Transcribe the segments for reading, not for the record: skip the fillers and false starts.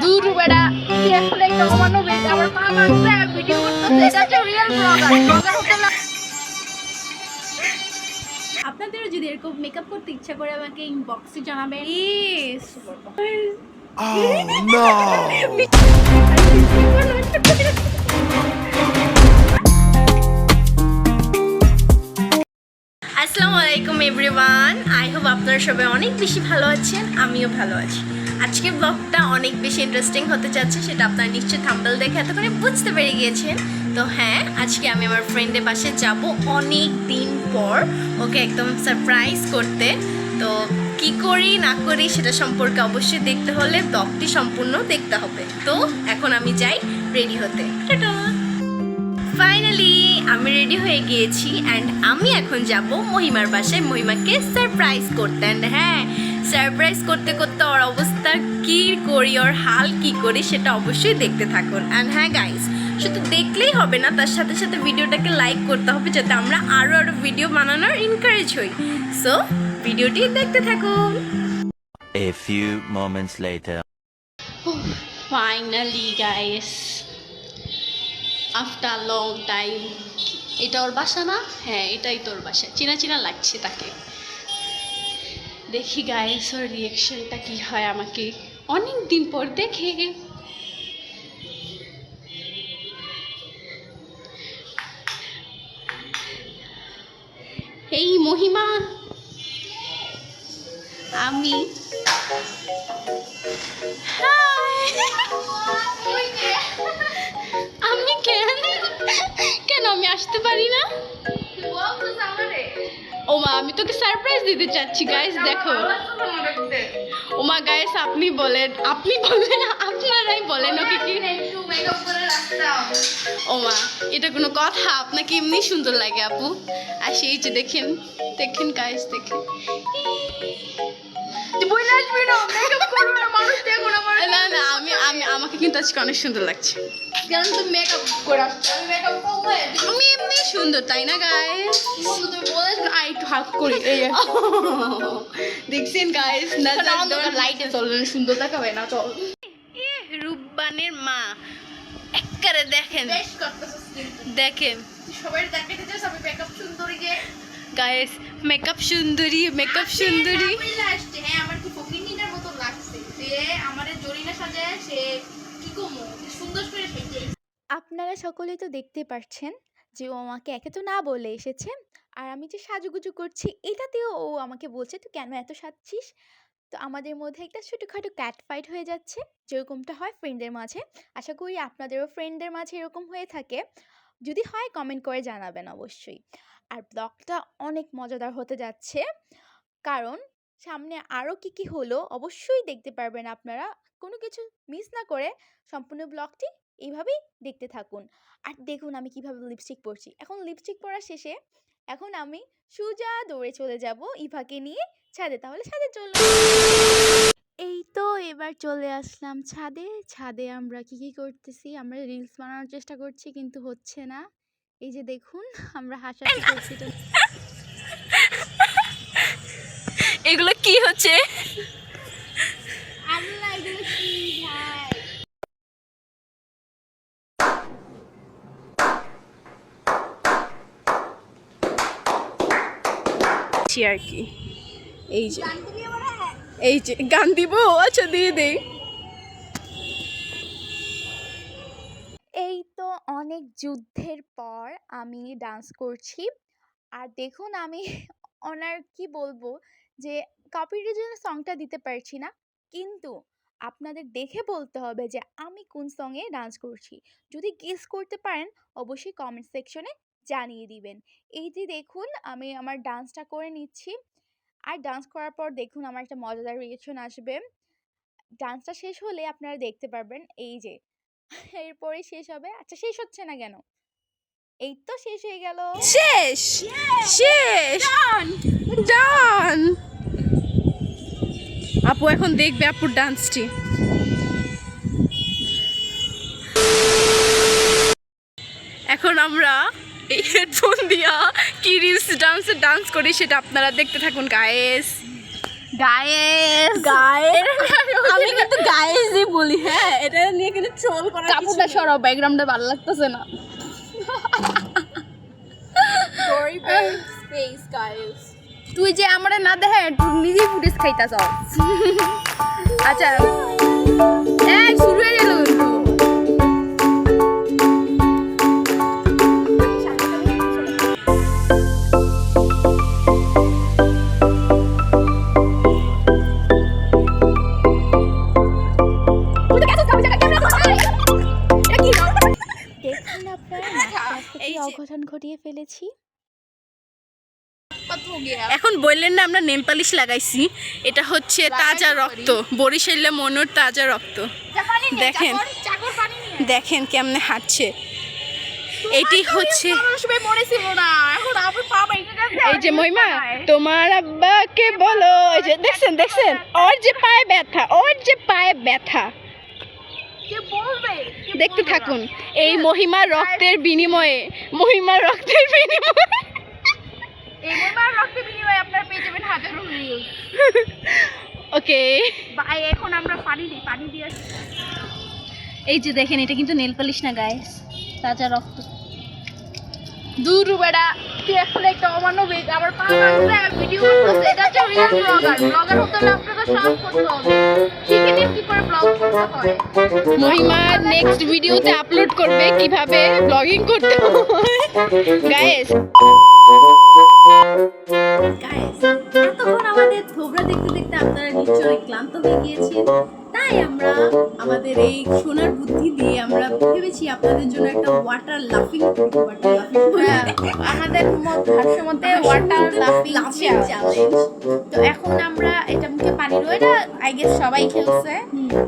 দূর বেড়া কি আসলে একটা অমানবিক আমার মা মানছে ভিডিও করতেছে এটা হচ্ছে রিয়েল ব্লগার ব্লগার হতে না। আপনাদের যদি এরকম মেকআপ করতে ইচ্ছা করে আমাকে ইনবক্সে জানাবেন। ইস Oh no! আসসালামু আলাইকুম এভরিওয়ান, আই হোপ আপনারা সবাই অনেক বেশি ভালো আছেন, আমিও ভালো আছি। আজকের ব্লগটা অনেক বেশি ইন্টারেস্টিং হতে যাচ্ছে, সেটা আপনারা নিশ্চয়ই থাম্বনেল দেখে এতক্ষণে বুঝতে পেরে গিয়েছেন। তো হ্যাঁ, আজকে আমি আমার ফ্রেন্ডের বাসায় যাব অনেক দিন পর, ওকে একদম সারপ্রাইজ করতে। তো কি করি না করি সেটা সম্পর্কে অবশ্যই দেখতে হলে ব্লগটি সম্পূর্ণ দেখতে হবে। তো এখন আমি যাই রেডি হতে। টাটা। ফাইনালি আমি রেডি হয়ে গিয়েছি অ্যান্ড আমি এখন যাব মহিমার বাসায় মহিমাকে সারপ্রাইজ করতে। অ্যান্ড হ্যাঁ, সারপ্রাইজ করতে করতে ওর অবস্থা কী করি, ওর হাল কী করি সেটা অবশ্যই দেখতে থাকুন। অ্যান্ড হ্যাঁ গাইস, শুধু দেখলেই হবে না, তার সাথে সাথে ভিডিওটাকে লাইক করতে হবে যাতে আমরা আরও আরও ভিডিও বানানোর এনকারেজ হই। সো ভিডিওটি দেখতে থাকুন। A few moments later. Finally guys, after long time, এটা ওর বাসা না? হ্যাঁ, এটাই তোর বাসা, চেনা চেনা লাগছে তাকে। দেখি গাইস ওর রিয়েকশনটা কি হয় আমাকে অনেক দিন পর দেখে। এই মহিমা, আমি আমি কেন কেন আমি আসতে পারি না? ওমা, আমি তোকে সারপ্রাইজ দিতে চাচ্ছি গাইস, দেখো। ওমা গাইস, আপনি বলেন আপনারাই বলেন ওকে কি। ওমা, এটা কোনো কথা? আপনাকে এমনি সুন্দর লাগে আপু। আর সেই যে দেখেন দেখেন গাইস, দেখেন। না না, আমি আমাকে কিন্তু আজকে অনেক সুন্দর লাগছে। আমি এমনি সুন্দর, তাই না গাইস? একটু হাত করি এই দেখছেন গাইস, লাইটে চলবেন সুন্দর দেখাবে না চল। রূপবানের মা একবারে দেখেন দেখেন সবাই দেখাতে চাস আমি মেকআপ সুন্দরী যে গাইস, মেকআপ সুন্দরী আসছে। হ্যাঁ, আমার কি ফকিনিটার মতো লাগছে যে আমারে জরিনা সাজায়, সে কি কমো সুন্দর করে সেজে। আপনারা সকলেই তো দেখতে পাচ্ছেন যে ও আমাকে একে তো না বলে এসেছে, আর আমি যে সাজুগুজু করছি এটাতেও ও আমাকে বলছে তুই কেন এত সাজছিস। তো আমাদের মধ্যে একটা ছোটোখাটো ক্যাট ফাইট হয়ে যাচ্ছে, যেরকমটা হয় ফ্রেন্ডদের মাঝে। আশা করি আপনাদেরও ফ্রেন্ডদের মাঝে এরকম হয়ে থাকে, যদি হয় কমেন্ট করে জানাবেন অবশ্যই। আর ব্লগটা অনেক মজাদার হতে যাচ্ছে, কারণ সামনে আরও কি হলো অবশ্যই দেখতে পারবেন আপনারা। কোনো কিছু মিস না করে সম্পূর্ণ ব্লগটি এইভাবেই দেখতে থাকুন। আর দেখুন আমি কিভাবে লিপস্টিক পরছি। এখন লিপস্টিক পরা শেষে এখন আমি সোজা দৌড়ে চলে যাব ইভাকে নিয়ে ছাদে। তাহলে ছাদে চলো। এই তো এবার চলে আসলাম ছাদে। ছাদে আমরা কি করতেছি, আমরা রিলস বানানোর চেষ্টা করছি কিন্তু হচ্ছে না। এই যে দেখুন আমরা হাসাহাসি করছি। তো এগুলো কি হচ্ছে? আল্লাহ, এগুলো কি ভাই? আর কি এই যে গান দিব। আচ্ছা দিয়ে দেই। এই তো অনেক যুদ্ধের পর আমি ডান্স করছি। আর দেখুন আমি ওনার কি বলবো যে কপিরাইটের জন্য সংটা দিতে পারছি না, কিন্তু আপনাদের দেখে বলতে হবে যে আমি কোন সঙ্গে ডান্স করছি। যদি গেস করতে পারেন অবশ্যই কমেন্ট সেকশনে জানিয়ে দিবেন। এই যে দেখুন আমি আমার ডান্সটা করে নিচ্ছি, আর ডান্স করার পর দেখুন আমার একটা মজাদার রিয়েকশন আসবে। ডান্সটা শেষ হলে আপনারা দেখতে পারবেন। এই যে এরপরে শেষ হবে। আচ্ছা, শেষ হচ্ছে না কেন? এই তো শেষ হয়ে গেল। শেষ ডান। আপু এখন দেখবে আপুর ডান্সটি। এখন আমরা এই হেডফোন দিয়া কি রিলস ডান্স করি সেটা আপনারা দেখতে থাকুন গাইস। আমি কিন্তু গাইসই বলবো। বলি, হ্যাঁ এটা নিয়ে কিন্তু ট্রোল করা কাপড়টা সরাও, ব্যাকগ্রাউন্ডে ভালো লাগতেছে না। Space guys. তুই যে আমারে না দেখে তুই নিজেই ফুটেজ খাইতাছ। আচ্ছা এই শুরু হয়ে গেল কিন্তু। দেখুন আপনারা নাচতে এই যে- অঘটন ঘটিয়ে ফেলেছি। এখন বললেন না আমরা নেল পালিশ লাগাইছি, এটা হচ্ছে তাজা রক্ত, বরিশালে মনোর তাজা রক্ত। দেখেন দেখেন কেমনে হাঁটছে, এটি হচ্ছে এই যে মহিমা তোমার আব্বাকে বলো, এই যে দেখছেন দেখছেন ওর যে পায়ে ব্যথা, ওর যে পায়ে ব্যথা, দেখতে থাকুন এই মহিমার রক্তের বিনিময়ে, মহিমার রক্তের বিনিময়ে। আপনার পেয়ে যাবেন হাজারো ভিউজ। ওকে ভাই এখন আমরা পানি দিই, পানি দিয়ে এই যে দেখেন এটা কিন্তু নেল পালিশ না গাইস, তাজা রক্ত। দূর বেড়া, তুই এখন একটা অমানবিক আমার পা ভাঙছে ভিডিও করতেছে। এটা হচ্ছে রিয়েল ব্লগার। ব্লগার হতে হলে আপনাকে সব করতে হবে, শিখে নিন কি করে ব্লগ করতে হয়। মহিমা নেক্সট ভিডিওতে আপলোড করবে কিভাবে ব্লগিং করতে হয়। গাইস এতক্ষণ আমাদের থোবরা দেখতে দেখতে আপনারা নিশ্চয়ই ক্লান্ত হয়ে গিয়েছেন, তাই আমরা আমাদের এই সোনার বুদ্ধি দিয়ে আমরা ভেবেছি আপনাদের জন্য একটা ওয়াটার লাফিং আমাদের ভাষ্যমতে ওয়াটার লাফিং চ্যালেঞ্জ। তো এখন আমরা এটা মুখে পানি রয়ে আই গেস সবাই খেলছে।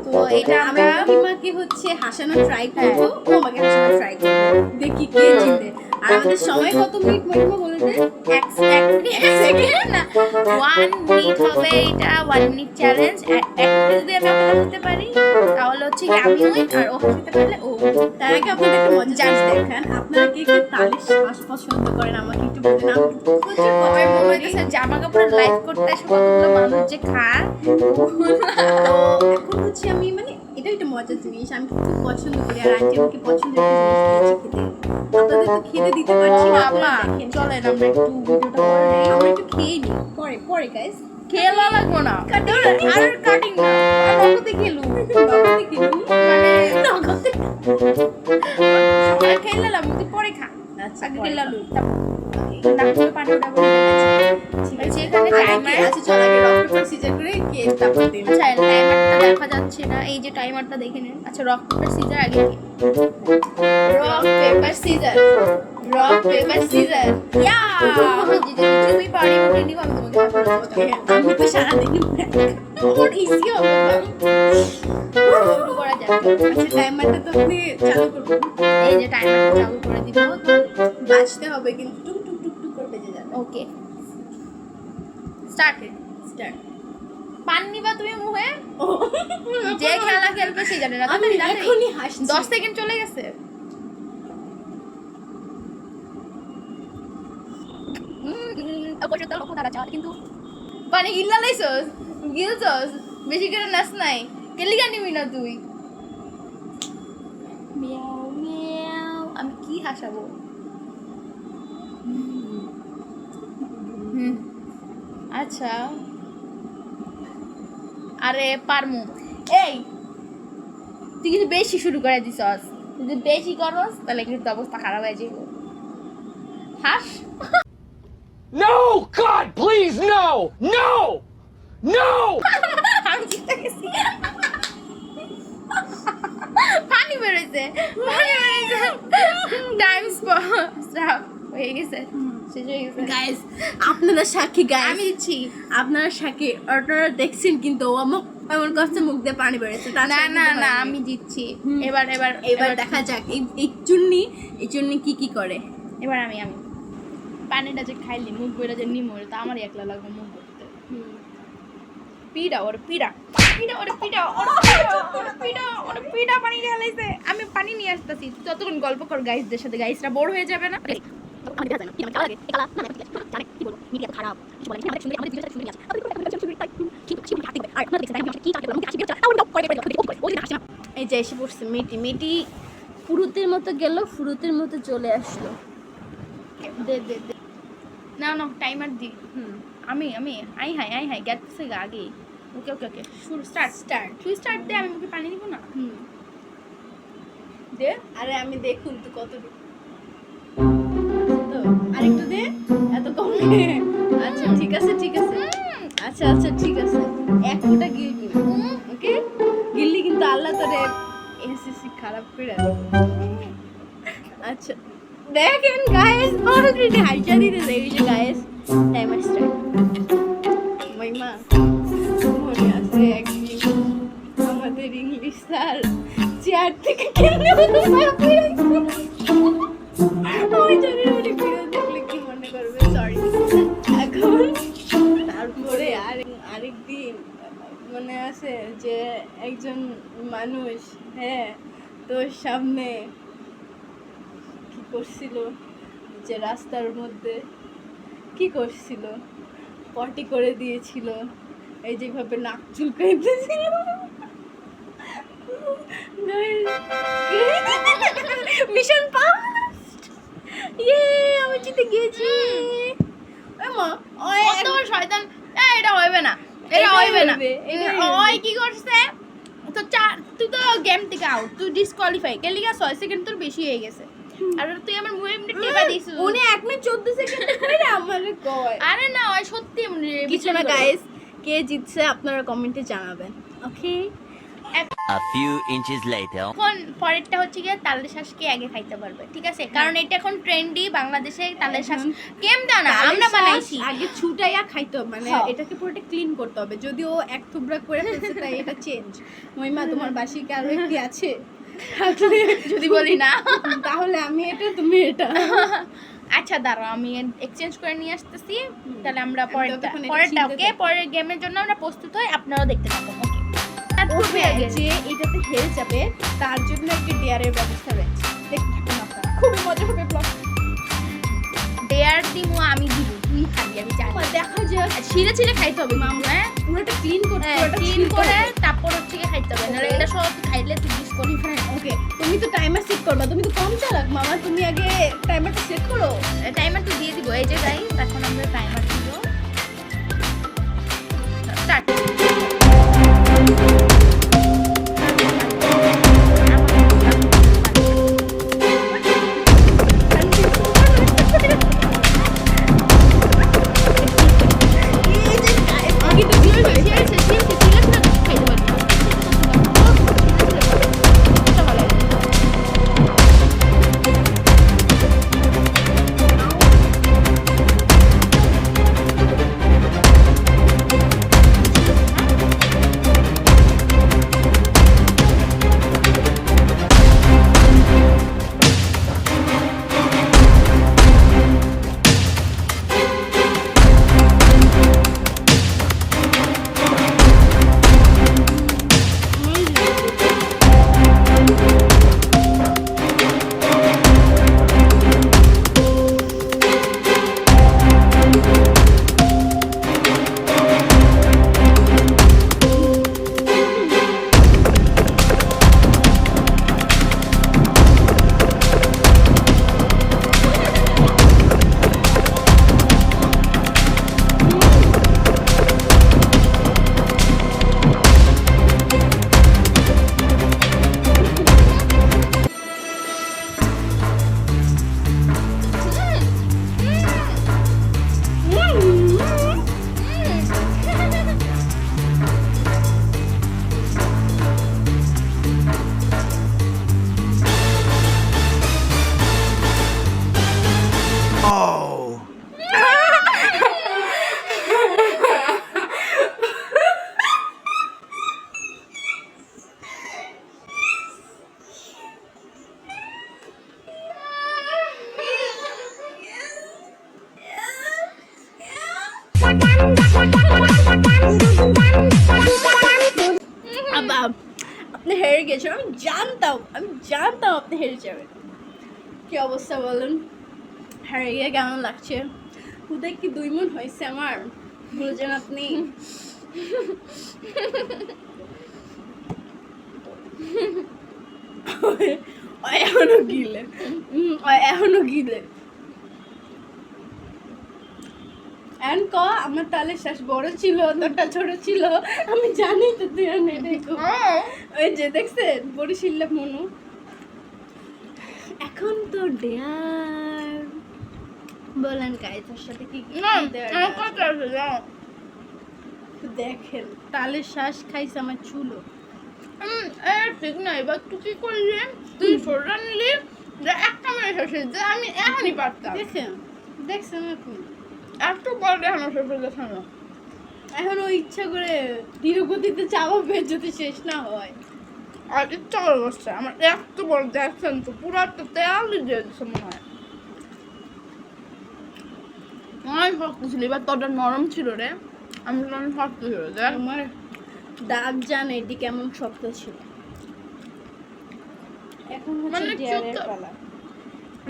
তো এটা আমরা আমরা মহিমাকে হচ্ছে হাসানো ট্রাই করবো, ও আমাকে হাসানো ট্রাই করবো, দেখি কে জিতে। আর আমাদের সময় কত মিনিট মহিমা বলে দে? এক সেকেন্ড না, 1 মিনিট হবে এটা, 1 মিনিট চ্যালেঞ্জ। এক যদি আমরা কথা বলতে পারি তাহলে হচ্ছে কি আমি উইন, আর ও হাসতে পারলে ও। তার আগে আপনাদের একটা মজা জানি দেখান, আপনারা কে কে তালের শ্বাস পছন্দ করেন আমাকে একটু বলেন। আমি কিন্তু প্রচুর আমার পছন্দ মনে করি। হইতেছে জামা কাপড়ের লাইভ করতে এসে কতগুলো মানুষ যে খায়। তো এখন হচ্ছে আমি মানে এটা একটা মজার জিনিস, আমি খুব পছন্দ করি, আর আন্টি আমাকে পছন্দের একটা জিনিস দিয়েছে খেতে। আপনাদের তো খেতে দিতে পারছি না, আপা আপনারা দেখেন। চলেন আমরা একটু ভিডিওটা করে নেই। আমরা একটু খেয়ে নিই, পরে পরে গাইস খেলা লাগবো না, আর কাটিং না, আর নগদে খেলু নগদে খেলুন, মানে নগদে। সবাই খেলাম তুই পরে খা। আচ্ছা আগে পরে খেলালু খাবো। তারপরে পানি ওটা বলে ঠিক আচ্ছা, আছে, এখানে আগে timer- কে- আচ্ছা চল আগে রক পেপার সিজার করে কে তারপর দিন। আচ্ছা টাইমারটা দেখা যাচ্ছে না, এই যে টাইমারটা দেখে নেন। আচ্ছা রক পেপার সিজার আগে rock paper scissor, rock paper scissor. Yeah আমি জিতে গেছি, তুমি পারি উঠে নিও, আমি তোমাকে হাত ধরে দেবো। আমি তো সারাদিন ওর ইজি হবে না। শুরু করা যাক। আচ্ছা টাইমারটা তো আপনি চালু করুন। এই যে টাইমারটা চালু করে দিব। বাজতে হবে কিন্তু টুক টুক টুক টুক করে বেজে যাবে। Okay start. স্টার্ট। পান নিবা তুমি মুখে, ও যে খেলা খেলবে সে জানে না। আমি এখনই হাসছি। 10 সেকেন্ড চলে গেছে। কিন্তু পানি গিল্লা লাইছস, গিলছস, বেশি করে নাচ নাই, কেলি গান নিবি না তুই। মিয়াও মিয়াও, আমি কি হাসাবো? আচ্ছা আরে পারমু। এই তুই কিন্তু বেশি শুরু করে দিছস, তুই যদি বেশি করস তাহলে কিন্তু অবস্থা খারাপ হয়ে যাবে। হাস No! God, please, no! No! No! আমি জিতে গেছি। পানি বেরোইছে, পানি বেরোইছে। টাইম স্টপ হয়ে গেছে, শেষ হয়ে গেছে। গাইস আপনারা সাক্ষী, গাইস আমি দিচ্ছি। আপনারা সাক্ষী, আপনারা দেখছেন কিন্তু ও আমার এমন কষ্ট মুখ দিয়ে পানি বেরোচ্ছে। তার না সাথে না কিন্তু না হয়নি। আমি দিচ্ছি। এবার এবার এবার দেখা যাক এই চুন্নি কি কি করে। এবার আমি পানিটা যে খাইলি মুখ বইটা যে নিমো, তা আমারই একলা লাগবে মুখ বইতে। পিড়া ওর পিড়া, পিড়া ওর পিড়া, ওর পিড়া, ওর পিড়া, ওর পিড়া পানি ঢালাইছে। আমি পানি নিয়ে আসতেছি, ততক্ষণ গল্প কর গাইসদের সাথে, গাইসরা বোর হয়ে যাবে না। খারাপ এই যে এসে পড়ছে মেয়েটি। মেয়েটি ফুরুতের মতো গেল, ফুরুতের মতো চলে আসলো। দে দে দে না না টাইমার দি হুম, আমি আই হাই গেছে আগে ওকে ওকে ওকে শুরু স্টার্ট তুই স্টার্ট দে আমি মুখে পানি দিব না হুম। দে আরে আমি দেখুন তো কত তো আরেকটু দে, এত কম দে। আচ্ছা ঠিক আছে ঠিক আছে, আচ্ছা আচ্ছা ঠিক আছে, এক ফোঁটা গিলবি, ওকে? গিললি কিন্তু আল্লাহ তোরে এসএসসি খারাপ করে দেবে। আচ্ছা দেখেন গাইস, অলরেডি হাইটা দিতে দেখেছে গাইস। Timer start. মহিমা মনে আছে একদিন আমাদের ইংলিশ স্যার চেয়ার থেকে কেমনে আমি জানি না উনি ভিডিও দেখলে কি মনে করবে, সরি। এখন তারপরে আরেকদিন মনে আছে যে একজন মানুষ, হ্যাঁ, তোর সামনে কি করছিল, যে রাস্তার মধ্যে কি করছিল, পটি করে দিয়েছিল, এই যেভাবে নাক চুলকাইতেছিল। মিশন ফাস্ট, ইয়ে আমি জিতে গিয়েছি। মা কত বড় শয়তান এটা হইবে না এটা হইবে না ওই কি করছে তো তুই তো গেম থেকে আউট তুই ডিসকোয়ালিফাই কে লিগা 6 সেকেন্ড তোর বেশি হয়ে গেছে আর তুই আমার মুখে এমনি টেপা দিছিস উনি 1 মিনিট 14 সেকেন্ড কইরা আমারে কয়। আরে না ওই সত্যি এমনি কিছু না গাইস, কে জিতছে আপনারা কমেন্টে জানাবেন, ওকে? A few inches later. এখন পরেরটা হচ্ছে গিয়ে তালের শ্বাস কে আগে খাইতে পারবে ঠিক আছে কারণ এটা এখন ট্রেন্ডি বাংলাদেশে তালের শ্বাস কেম দানা আমরা বানাইছি আগে ছুটাইয়া খাইতে হবে, মানে হ্যাঁ। এটাকে পুরোটা ক্লিন করতে হবে। যদিও এক থুবড়া করে ফেলছে তাই এটা চেঞ্জ। মহিমা তোমার বাসি কি আরো একটি আছে? থাকলে যদি বলি না তাহলে আমি এটা, তুমি এটা। আচ্ছা দাঁড়াও আমি এক্সচেঞ্জ করে নিয়ে আসতেছি তাহলে আমরা ততক্ষণ এটা পরেরটা ছিলতে ওকে থাকি। পরের গেমের জন্য আমরা প্রস্তুত হই আপনারাও দেখতে থাকুন ওকে ওকে, যে এটাতে হেরে যাবে তার জন্য একটা ডিয়ারের ব্যবস্থা রয়েছে, দেখতে থাকুন আপনারা, খুবই মজা হবে ব্লগ। ডেয়ার দিমু আমি দিব তুই খাবি আমি জানি দেখা যাক, ছিঁড়ে ছিঁড়ে খাইতে হবে মামু হ্যাঁ পুরোটা ক্লিন করতে হ্যাঁ পুরোটা ক্লিন ছিলতে করে হবে। তারপর হচ্ছে গিয়ে খাইতে হবে নাহলে এটা সব খাইলে তুই ডিসকোয়ালিফাই ওকে, তুমি তো টাইমার সেট করবা, তুমি তো কম চালাক মামা, তুমি আগে টাইমারটা সেট করো। টাইমার তো দিয়ে দিব এই যে গাইস এখন আমরা টাইমার দিব স্টার্ট আগে তো দিয়ে ফেলে। আপনি হেরে গেছেন, আমি জানতাম আপনি হেরে যাবেন। কি অবস্থা বলুন, হেরে গিয়ে কেমন লাগছে? খুদাই কি 2 মণ হয়েছে আমার, বুঝলেন আপনি? এখনো গিলে এখনো গিলে এখন ক আমার তালের শ্বাস বড় ছিল তোরটা ছোট ছিল আমি জানি তো তুই অনেক দেখো ওই যে দেখছেন বরিশিল্লা মনু এখন তো ডেয়ার বলেন গাইস তোর সাথে কি কি দেখেন তালের শ্বাস খাইছে আমার চুলো ঠিক না, এবার তুই কি করলি? তুই সোজা নিলি যে একটা মেরে শেষে যে আমি এখনই পারতাম। দেখছেন এখন একটু পর দেখানো শেষ হয়ে গেছে না। এখন ও ইচ্ছা করে ধীর গতিতে চাপাবে যদি শেষ না হয় আর ইচ্ছা করে বসছে আমার একটু বড় দেখছেন তো পুরো একটা তেল দিয়ে দিচ্ছে মনে হয়। অনেক শক্ত ছিল, এবার তোরটা নরম ছিল রে, আমি অনেক শক্ত ছিল। দেখ আমার দাগ জানে এটি কেমন শক্ত ছিল। এখন হচ্ছে মানে ডিয়ারের চুপ- পালা।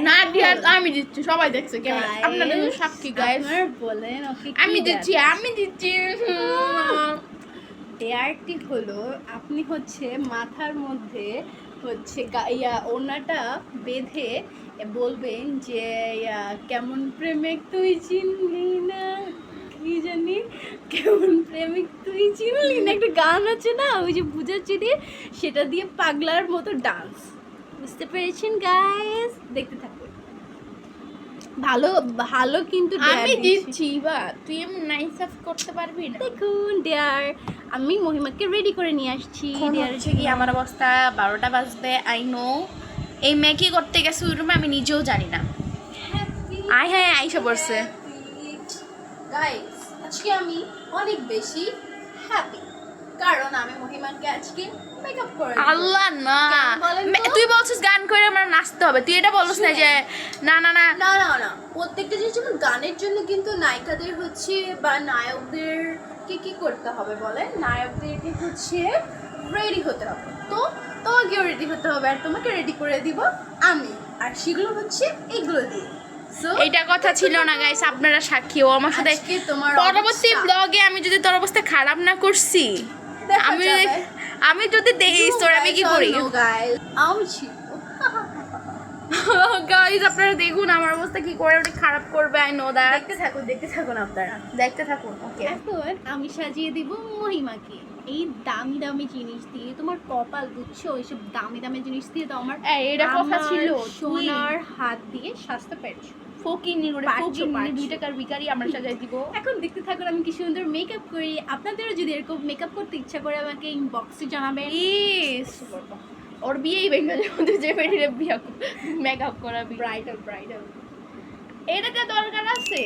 না ডিয়ার আমি দিচ্ছি, সবাই দেখছে কেমন Guys, আপনাদের সাক্ষী গাইস। আপনারা বলেন ওকে আমি দিচ্ছি ডেয়ারটি হলো আপনি হচ্ছে মাথার মধ্যে হচ্ছে ওনাটা বেঁধে বলবেন যে কেমন প্রেমিক তুই চিনলি না কি জানি কেমন প্রেমিক তুই চিনলি না একটা গান আছে না ওই যে বুঝাচ্ছি দিয়ে সেটা দিয়ে পাগলার মতো ডান্স বুঝতে পেরেছেন গাইস দেখতে থাকুন ভালো ভালো কিন্তু dare আমি দিচ্ছে। দিচ্ছি বা তুই এমন নাইস অফ করতে পারবি না। দেখুন ডেয়ার আমি মহিমাকে রেডি করে নিয়ে আসছি ডেয়ার হচ্ছে কি আমার অবস্থা 12টা বাজবে, আই নো। এই মেয়ে কি করতে গেছে ওই রুমে আমি নিজেও জানি না। আয় হ্যাঁ আইসা পড়ছে। গাইস আজকে আমি অনেক বেশি হ্যাপি কারণ আমি মহিমাকে আজকে মেকআপ করে দেব। আল্লাহ না, কেন বলেন তো? তুই বলছিস গান করে আমার নাচতে হবে, তুই এটা বলছিস না যে না না না না না না প্রত্যেকটা জিনিস যেমন গানের জন্য কিন্তু নায়িকাদের হচ্ছে বা নায়কদের কি করতে হবে বলেন নায়কদেরকে হচ্ছে রেডি হতে হবে তো তোমাকেও রেডি হতে হবে আর তোমাকে রেডি করে দিব আমি আর সেগুলো হচ্ছে এগুলো দিয়ে So, এইটা কথা ছিল না গাইস, আপনারা সাক্ষী। ও আমার সাথে আজকে তোমার পরবর্তী অবস্থা। ব্লগে আমি যদি তোর অবস্থা খারাপ না করছি, দেখা আমি যাবে। আমি যদি দেখি তোর আমি কি করি। আমি ছিল গাইস আপনারা দেখুন আমার অবস্থা কি করে ওটা খারাপ করবে, আই নো দ্যাট। দেখতে থাকুন আপনারা দেখতে থাকুন ওকে। এখন আমি সাজিয়ে দিব মহিমাকে এই দামি দামি জিনিস দিয়ে তোমার কপাল বুঝছো এইসব দামি দামি জিনিস দিয়ে তো আমার এটা কথা আমার ছিল সোনার হাত দিয়ে সাজতে পেরেছো ফকিনি রে পারছো, ফকিনি পারছো। 2 টাকার ভিখারি আমরা সাজাই দিব। এখন দেখতে থাকুন আমি কি সুন্দর মেকআপ করি আপনাদেরও যদি এরকম মেকআপ করতে ইচ্ছা করে আমাকে ইনবক্সে জানাবেন ইস ওর বিয়েই ভেঙে যাবে যে বেরিয়ে বিয়ে মেকআপ করাবি। ব্রাইডাল ব্রাইডাল এটাতে দরকার আছে?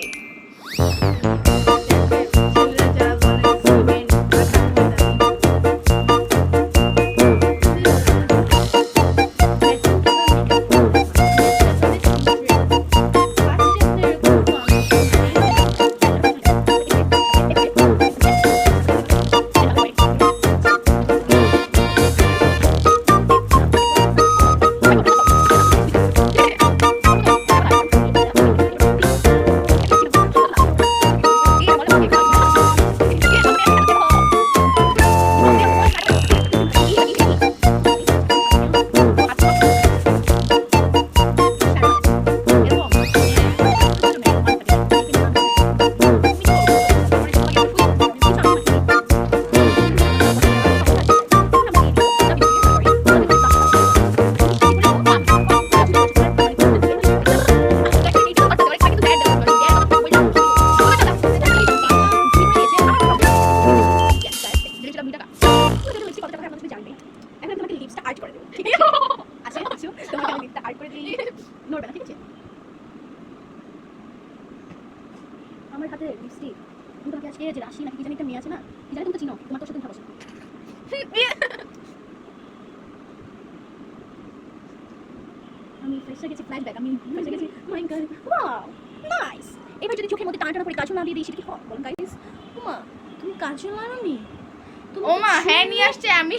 আমার হাতে লিপস্টিক তুমি তোমাকে আজকে যে রাশি নাকি কি জানি একটা মেয়ে আছে না কি জানি তুমি তো চিনো তোমার তোর সাথে কথা বসে আমি ফ্রেশ হয়ে গেছি ফ্ল্যাশব্যাক আমি ফ্রেশ হয়ে গেছি মাই গড ওয়াও নাইস এবার যদি চোখের মধ্যে টানা টানা করে কাজল না দিয়ে দিই সেটা কি হয় বলুন গাইস ওমা তুমি কাজল লাগাওনি ও মা হ্যাঁ নিয়ে আসছে আমি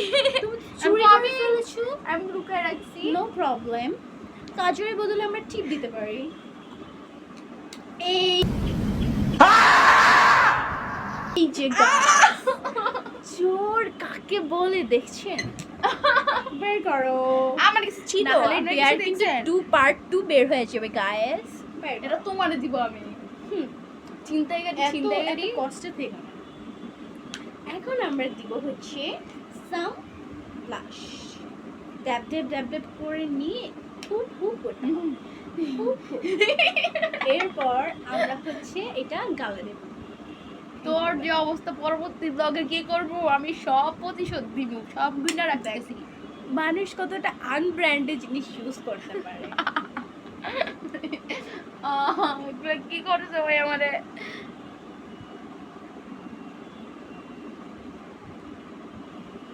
চুরি আমি করে ফেলেছো আমি লুকায় রাখছি। নো প্রবলেম কাজলের বদলে আমরা টিপ দিতে পারি এই এই যে চোর কাকে বলে দেখছেন? বের করো। আমার কাছে ছিল, নাহলে আপনারা ডেয়ার কিছু কিন্তু দেখছেন? 2 পার্ট 2 বের হয়ে যাবে গাইস। এটা তোমারে দিব আমি। চিন্তাইগারি কষ্ট থেকে না। এখন আমরা দিব হচ্ছে সাম ব্লাশ। ড্যাব ড্যাব ড্যাব ড্যাব করে নিয়ে ফুট ফুট করতে হবে। Foot foot. এরপর আমরা হচ্ছে এটা গালে দেব। তোর যে অবস্থা পরবর্তী ব্লগে কি করব আমি সব প্রতিশোধ দিব, সব গুণা রাখতেছি। মানুষ কতটা আনব্র্যান্ডেড জিনিস ইউজ করতে পারে। এগুলো কি করছে ভাই আমারে?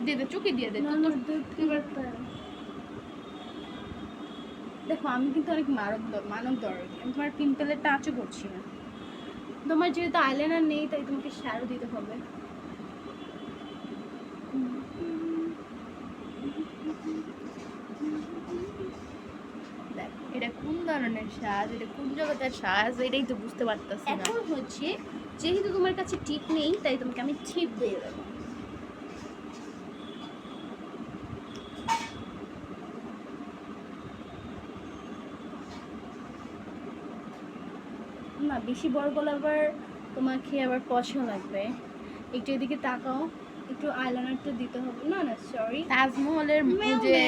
দিয়ে দে, চুকি দিয়ে দে। দেখো আমি কিন্তু অনেক মানব দরদ, আমি তোমার পিম্পলের টাচও করছি না। তোমার যেহেতু আইলাইনার নেই তাই তোমাকে শ্যাডো দিতে হবে। এটা কোন ধরনের সাজ, এটা কোন জগতের সাজ, এটাই তো বুঝতে পারতাছি না। এখন হচ্ছে যেহেতু তোমার কাছে টিপ নেই তাই তোমাকে আমি টিপ দিয়ে দেবো। না বেশি বড় গলা আবার তোমাকে আবার পছন্দ লাগবে। একটু এদিকে তাকাও, একটু আইলাইনারটা দিতে হবে। না না সরি, তাজমহলের যে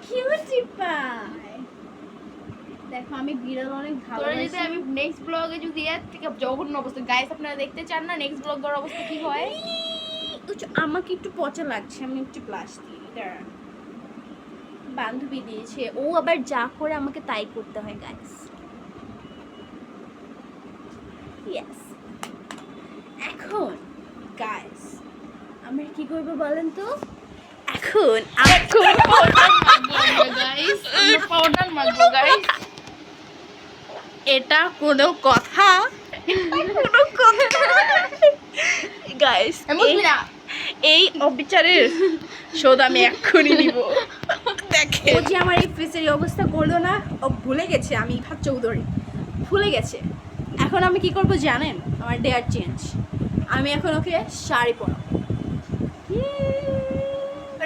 কিউটি পাই। দেখো আমি বিড়াল অনেক তোরা যদি ভালোবাসি। আমি নেক্সট ব্লগে যদি এর থেকে জঘন্য অবস্থা, গাইস আপনারা দেখতে চান না নেক্সট ব্লগের অবস্থা কি হয়? আমাকে একটু পচা লাগছে, আমি একটু ব্লাশ দিই। দাঁড়া, বান্ধবী দিয়েছে, ও আবার যা করে আমাকে তাই করতে হয় গাইস। ইয়েস। এখন গাইস আমরা কি করবো বলেন তো? এখন গাইস আমরা পাউডার মাখবো গাইস। এটা কোনো কথা? গাইস বুঝবি না এই অবিচারের শোধ আমি এক্ষুনি নিব। দেখে ও যে আমার এই ফেসের এই অবস্থা করলো না, ও ভুলে গেছে আমি ইফাত চৌধুরী, ভুলে গেছে। এখন আমি কি করব জানেন? আমার ডেয়ার চেঞ্জ, আমি এখন ওকে শাড়ি পরাবো।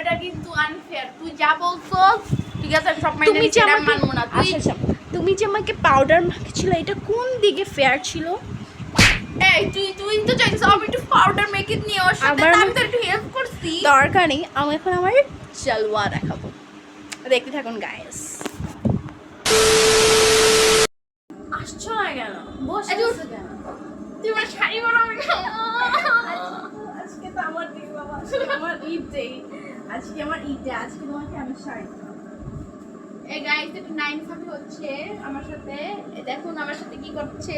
এটা কিন্তু আনফেয়ার, তুই যা বলছস ঠিক আছে সব মাইনে তুমি যে নিতে আমাকে মানবো না। তুই আচ্ছা তুমি যে আমাকে পাউডার মাখিয়েছিল এটা কোন দিকে ফেয়ার ছিল? এই তুই তো চাইছিস আমি একটু পাউডার মেখে নিয়ে ওর সাথে আবার আমি তো একটু হেল্প করছি। দরকার নেই, আমি এখন আমার চালওয়া দেখাবো, দেখতে থাকুন গাইস। আসছো না কেন? বসে আছো কেন? তুই আমার শাড়ি বানাবি না? আজকে তো আমার দিন বাবা, আজকে আমার ঈদ ডে, আজকে আমার ঈদ ডে, আজকে তোমাকে আমি শাড়ি দেবো। এই গাইস একটু নাইন সাথে হচ্ছে আমার সাথে, দেখুন আমার সাথে কি করছে।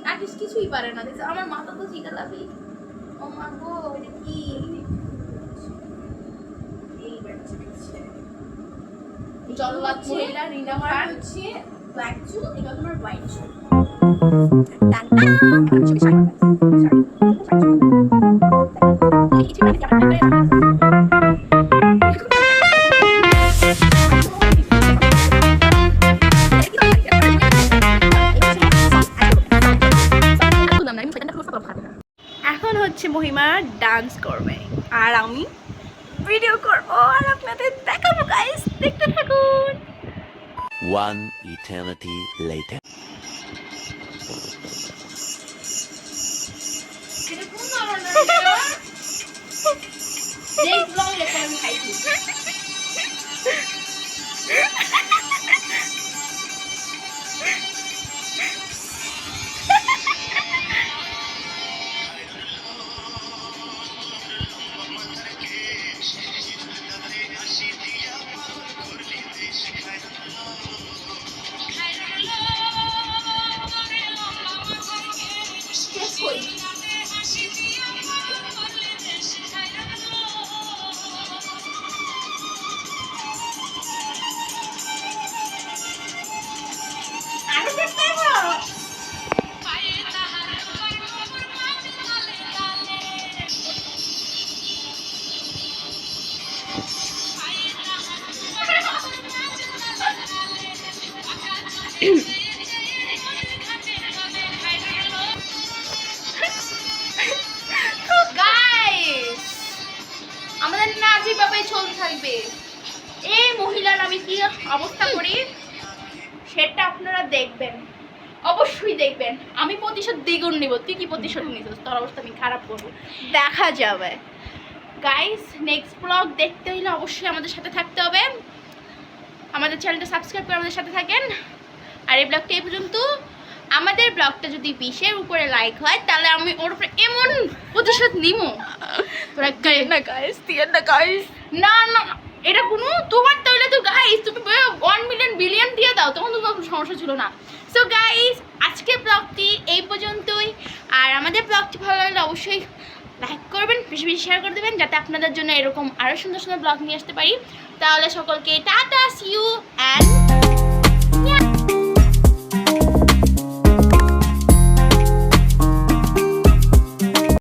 আর্টিস্ট কিছুই পারে না, দেখছো আমার মাথা তো চিটা লাভি। ও মা গো এটা কি? জল্লাদ মহিলা রিনা খান হচ্ছে ব্ল্যাক চুল, এটা তোমার হোয়াইট চুল। এখন হচ্ছে মহিমা ডান্স করবে আর আমি ভিডিও করব আর আপনাদের দেখাবো গাইস, দেখতে থাকুন। One eternity later. এটা কোন ধরনের নেক্সট ব্লগ লেখা আমি খাইছি। গাইস আমাদের না যেভাবে চলতে থাকবে এই মহিলার আমি কি অবস্থা করি সেটা আপনারা দেখবেন, অবশ্যই দেখবেন। আমি প্রতিশোধ দ্বিগুণ নিব। তুই কি প্রতিশোধ নিছিস? তোর অবস্থা আমি খারাপ করবো, দেখা যাবে। গাইস নেক্সট ব্লগ দেখতে হলে অবশ্যই আমাদের সাথে থাকতে হবে। আমাদের চ্যানেলটা সাবস্ক্রাইব করে আমাদের সাথে থাকেন। আর এই ব্লগটা এই পর্যন্ত। আমাদের ব্লগটা যদি 20-এর উপরে লাইক হয় তাহলে আমি ওর উপরে এমন প্রতিশোধ নিবো তোরা না গাইস, দিয়ে না গাইস, না না এটা কোনো তোমার তাহলে তো গাইস তুমি 1 মিলিয়ন বিলিয়ন দিয়ে দাও, তখন তো কোনো সমস্যা ছিল না। সো গাইস আজকের ব্লগটি এই পর্যন্তই। আর আমাদের ব্লগটি ভালো লাগলে অবশ্যই লাইক করবেন, বেশি বেশি শেয়ার করে দেবেন, যাতে আপনাদের জন্য এরকম আরও সুন্দর সুন্দর ব্লগ নিয়ে আসতে পারি। তাহলে সকলকে টাটা, সি ইউ অ্যান্ড